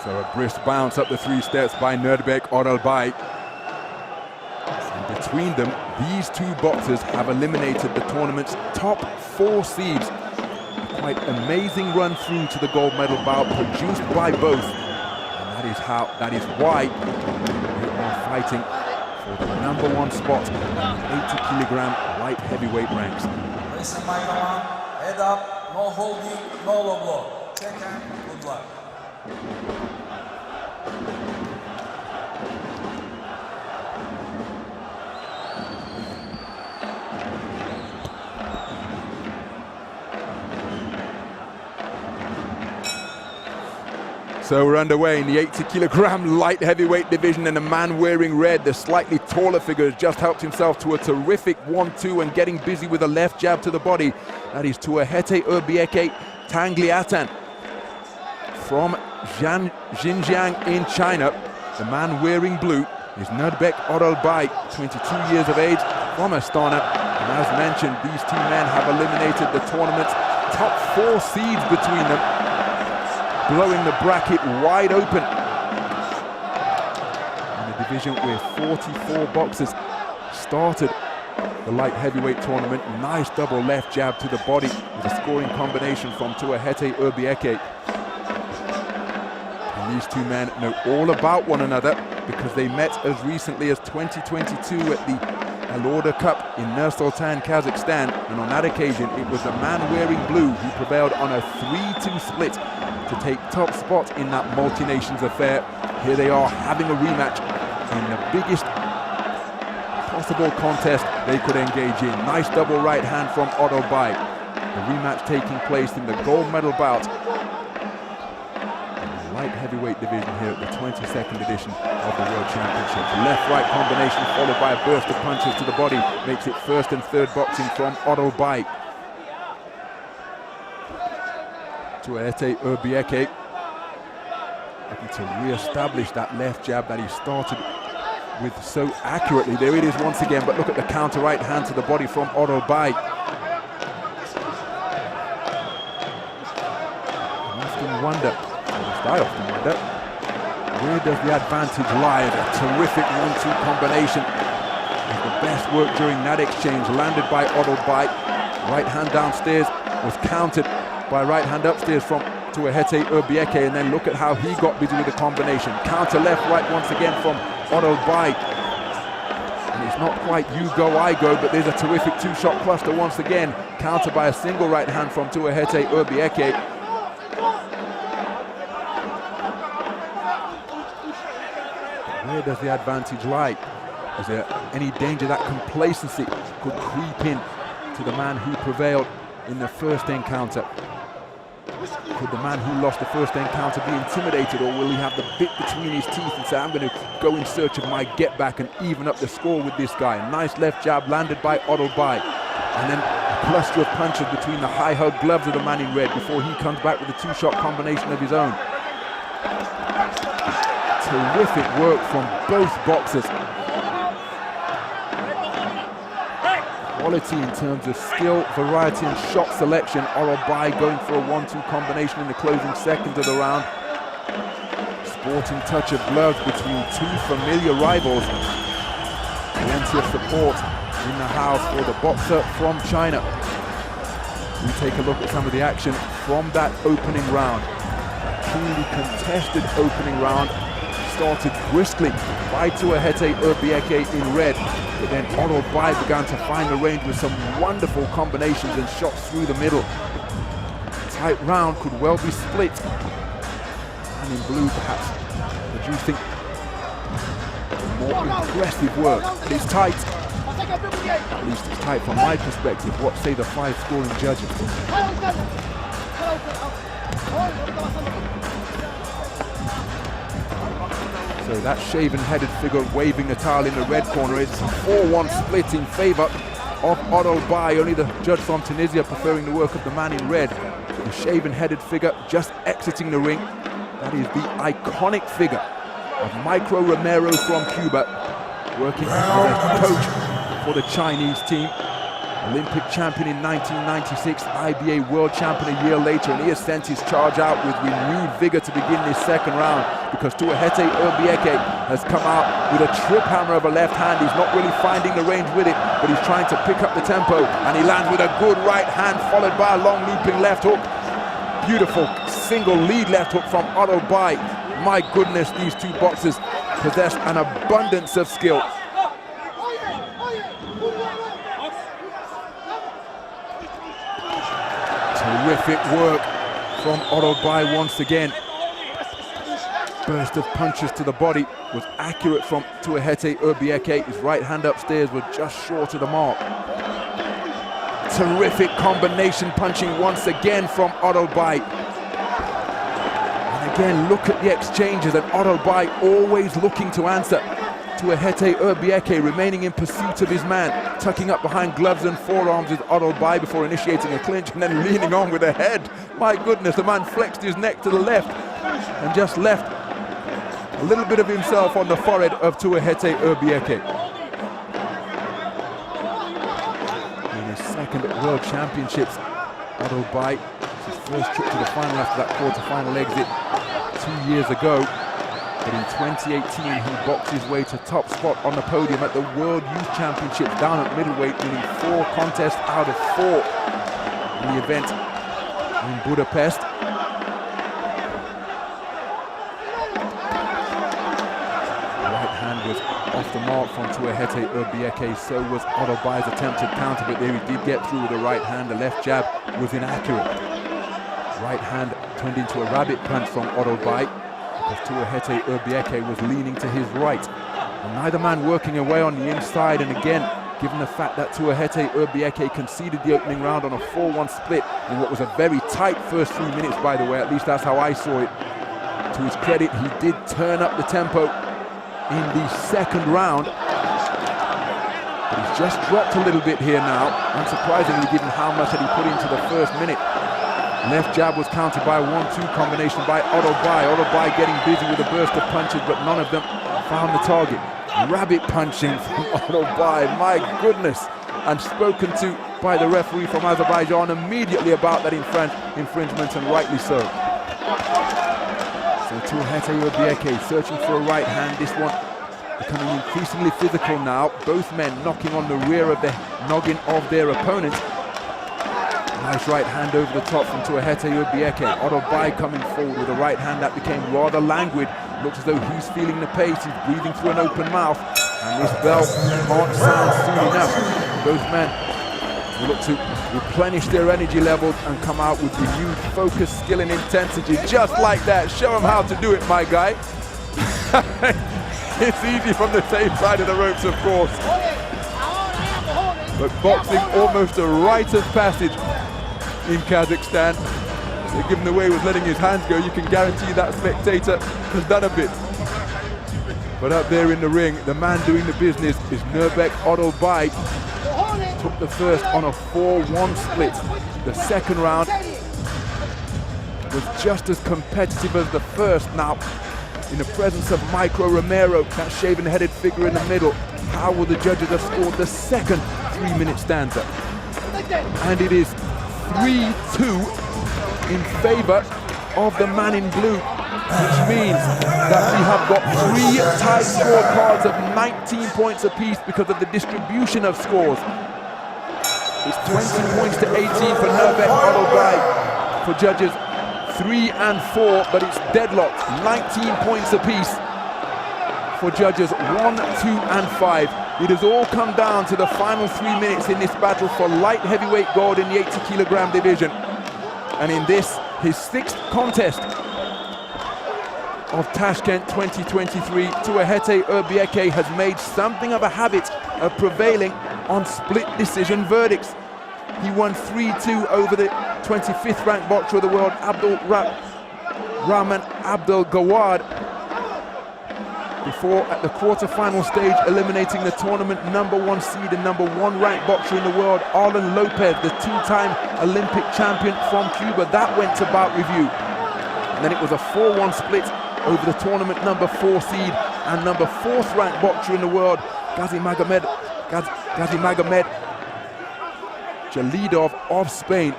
So a brisk bounce up the 3 steps by Nurbek Oralbay. And between them, these two boxers have eliminated the tournament's top 4 seeds. A quite amazing run through to the gold medal bout produced by both. And that is why they are fighting for the #1 spot in the 80-kilogram light heavyweight ranks. Listen, my command, head up, no holding, no low blow. Check and good luck. So we're underway in the 80-kilogram light heavyweight division, and the man wearing red, the slightly taller figure, has just helped himself to a terrific 1-2 and getting busy with a left jab to the body. That is Tuahete Erbieke Tangliatan from Xinjiang in China. The man wearing blue is Nurbek Oralbay, 22 years of age, from Astana. And as mentioned, these two men have eliminated the tournament's top 4 seeds between them, blowing the bracket wide open. In a division where 44 boxers started the light heavyweight tournament. Nice double left jab to the body with a scoring combination from Tuahete Erbieke. And these two men know all about one another because they met as recently as 2022 at the Al-Orda Cup in Nur-Sultan, Kazakhstan. And on that occasion, it was the man wearing blue who prevailed on a 3-2 split to take top spot in that multi-nations affair. Here they are having a rematch in the biggest possible contest they could engage in. Nice double right hand from Oralbay. The rematch taking place in the gold medal bout in the light heavyweight division here at the 22nd edition of the World Championships. Left-right combination followed by a burst of punches to the body makes it first and third boxing from Oralbay. Tuahete Erbieke looking to re-establish that left jab that he started with so accurately. There it is once again, but look at the counter right hand to the body from Oralbay. I often wonder, where does the advantage lie? The terrific 1-2 combination. The best work during that exchange landed by Oralbay. Right hand downstairs was countered by right hand upstairs from Tuahete Erbieke, and then look at how he got busy with the combination. Counter left right once again from Oralbay. And it's not quite you go, I go, but there's a terrific 2-shot cluster once again, countered by a single right hand from Tuahete Erbieke. Where does the advantage lie? Is there any danger that complacency could creep in to the man who prevailed in the first encounter? Could the man who lost the first encounter be intimidated, or will he have the bit between his teeth and say, I'm going to go in search of my get back and even up the score with this guy? Nice left jab landed by Oralbay. And then a cluster of punches between the high hug gloves of the man in red before he comes back with a 2-shot combination of his own. Terrific work from both boxers. Quality in terms of skill, variety and shot selection. Oralbay going for a 1-2 combination in the closing seconds of the round. Sporting touch of gloves between two familiar rivals. Plenty of support in the house for the boxer from China. We take a look at some of the action from that opening round. A truly contested opening round. Started briskly by Tuahete Erbieke in red, but then Oralbay began to find the range with some wonderful combinations and shots through the middle. Tight round could well be split, and in blue perhaps producing more impressive work. But it's tight. At least it's tight from my perspective. What say the 5 scoring judges? So that shaven-headed figure waving the towel in the red corner is a 4-1 split in favour of Oralbay. Only the judge from Tunisia preferring the work of the man in red. The shaven-headed figure just exiting the ring. That is the iconic figure of Micro Romero from Cuba, working as a coach for the Chinese team. Olympic champion in 1996, IBA world champion a year later, and he has sent his charge out with renewed vigor to begin this second round, because Tuahete Erbieke has come out with a trip hammer of a left hand. He's not really finding the range with it, but he's trying to pick up the tempo, and he lands with a good right hand followed by a long looping left hook. Beautiful single lead left hook from Oralbay. My goodness, these two boxers possess an abundance of skill. Terrific work from Oralbay once again. Burst of punches to the body was accurate from Tuahete Erbieke. His right hand upstairs was just short of the mark. Terrific combination punching once again from Oralbay. And again, look at the exchanges, and Oralbay always looking to answer. Tuahete Erbieke remaining in pursuit of his man, tucking up behind gloves and forearms with Oralbay before initiating a clinch and then leaning on with a head. My goodness, the man flexed his neck to the left and just left a little bit of himself on the forehead of Tuahete Erbieke. In his second World Championships, Oralbay, his first trip to the final after that quarter-final exit 2 years ago. But in 2018, he boxed his way to top spot on the podium at the World Youth Championships down at middleweight, winning 4 contests out of 4 in the event in Budapest. The right hand was off the mark from Tuahete Erbieke, so was Oralbay's attempted counter, but there he did get through with the right hand. The left jab was inaccurate. Right hand turned into a rabbit punch from Oralbay, because Tuahete Erbieke was leaning to his right. And neither man working away on the inside, and again, given the fact that Tuahete Erbieke conceded the opening round on a 4-1 split in what was a very tight first 3 minutes, by the way, at least that's how I saw it. To his credit, he did turn up the tempo in the second round. But he's just dropped a little bit here now, unsurprisingly given how much that he put into the first minute. Left jab was countered by a 1-2 combination by Oralbay. Oralbay getting busy with a burst of punches, but none of them found the target. Rabbit punching from Oralbay, my goodness. And spoken to by the referee from Azerbaijan immediately about that infringement, and rightly so. So Tuahete Erbieke searching for a right hand, this one becoming increasingly physical now. Both men knocking on the rear of the noggin of their opponent. Nice right hand over the top from Tuahete Erbieke. Oralbay coming forward with a right hand that became rather languid. Looks as though he's feeling the pace. He's breathing through an open mouth. And this bell can't sound soon enough. Both men will look to replenish their energy levels and come out with renewed focus, skill and intensity. Just like that. Show them how to do it, my guy. It's easy from the same side of the ropes, of course. But boxing almost a rite of passage in Kazakhstan. So given the way he was letting his hands go, you can guarantee that spectator has done a bit. But up there in the ring, the man doing the business is Nurбек Оралбай. Took the first on a 4-1 split. The second round was just as competitive as the first. Now, in the presence of Micro Romero, that shaven-headed figure in the middle, how will the judges have scored the second 3-minute stanza? And it is 3-2 in favor of the man in blue, which means that we have got 3 tie scorecards of 19 points apiece because of the distribution of scores. It's 20 points to 18 for Nurбек Оралбай for judges 3 and 4, but it's deadlocked, 19 points apiece for judges 1, 2 and 5. It has all come down to the final 3 minutes in this battle for light heavyweight gold in the 80-kilogram division. And in this, his 6th contest of Tashkent 2023, Tuahete Erbieke has made something of a habit of prevailing on split decision verdicts. He won 3-2 over the 25th ranked boxer of the world, Rahman Abdel Gawad, before at the quarter-final stage eliminating the tournament #1 seed and #1 ranked boxer in the world, Arlen Lopez, the 2-time Olympic champion from Cuba. That went to bout review. And then it was a 4-1 split over the tournament #4 seed and #4th ranked boxer in the world, Ghazi Magomed, Jalidov of Spain.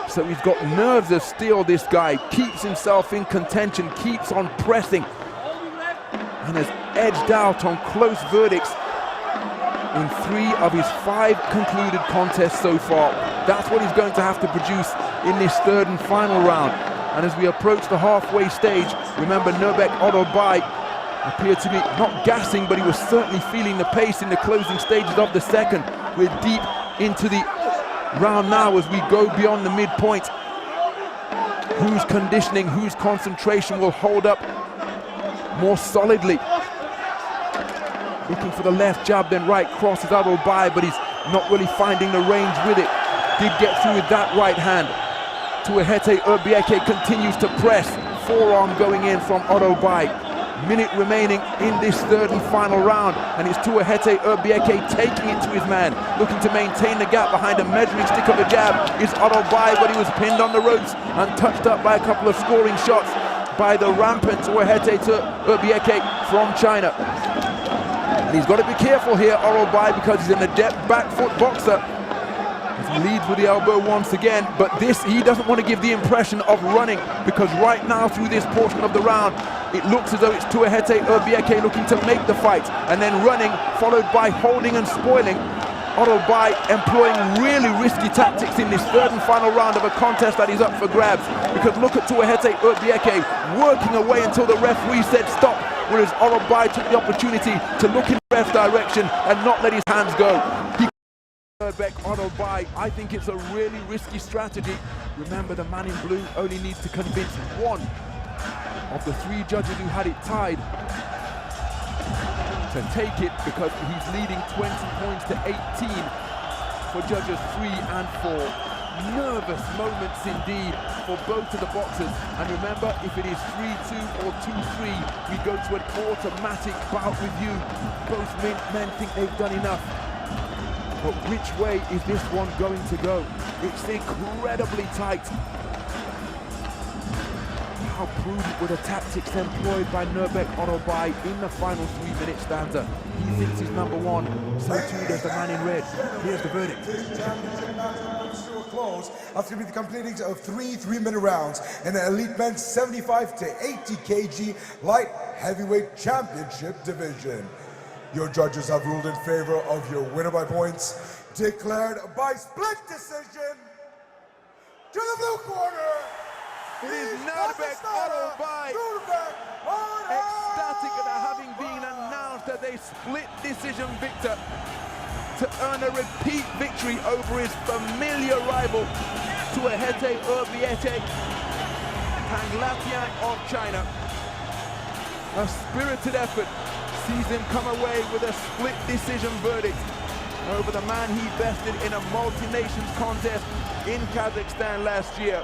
So he's got nerves of steel, this guy. Keeps himself in contention, keeps on pressing, and has edged out on close verdicts in 3 of his 5 concluded contests so far. That's what he's going to have to produce in this 3rd and final round. And as we approach the halfway stage, remember Nurbek Oralbay appeared to be not gassing, but he was certainly feeling the pace in the closing stages of the 2nd. We're deep into the round now as we go beyond the midpoint. Whose conditioning, whose concentration will hold up more solidly? Looking for the left jab, then right cross is Oralbay, but he's not really finding the range with it. Did get through with that right hand. Tuahete Erbieke continues to press. Forearm going in from Oralbay. Minute remaining in this 3rd and final round, and it's Tuahete Erbieke taking it to his man, looking to maintain the gap behind a measuring stick of a jab. Is Oralbay, but he was pinned on the ropes and touched up by a couple of scoring shots by the rampant Tuahete Erbieke from China. And he's got to be careful here, Oralbay, because he's an adept back foot boxer. He leads with the elbow once again, but he doesn't want to give the impression of running, because right now through this portion of the round, it looks as though it's Tuahete Erbieke looking to make the fight, and then running, followed by holding and spoiling. Oralbay employing really risky tactics in this 3rd and final round of a contest that is up for grabs, because look at Tuahete Erbieke working away until the referee said stop, whereas Oralbay took the opportunity to look in the ref's direction and not let his hands go. Nurбек Оралбай, I think it's a really risky strategy. Remember, the man in blue only needs to convince 1 of the 3 judges who had it tied to take it, because he's leading 20 points to 18 for judges 3 and 4. Nervous moments indeed for both of the boxers. And remember, if it is 3-2 or 2-3, we go to an automatic bout review. Both men think they've done enough. But which way is this one going to go? It's incredibly tight. How prudent were the tactics employed by Nurбек Оралбай in the final 3-minute stanza? He thinks he's number 1, so too does the man in red. Here's the verdict. Championship match comes to a close after the completing of 3 3-minute rounds in the elite men's 75 to 80 kg light heavyweight championship division. Your judges have ruled in favor of your winner by points, declared by split decision. To the blue corner, it is Nurбек Оралбай, ecstatic at having been announced as a split decision victor to earn a repeat victory over his familiar rival, Tuahete Erbieke Panglatian of China. A spirited effort sees him come away with a split decision verdict over the man he bested in a multi-nations contest in Kazakhstan last year.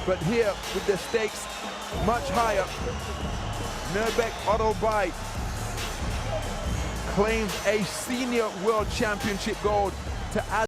But here, with the stakes much higher, Nurбек Оралбай claims a senior world championship gold to add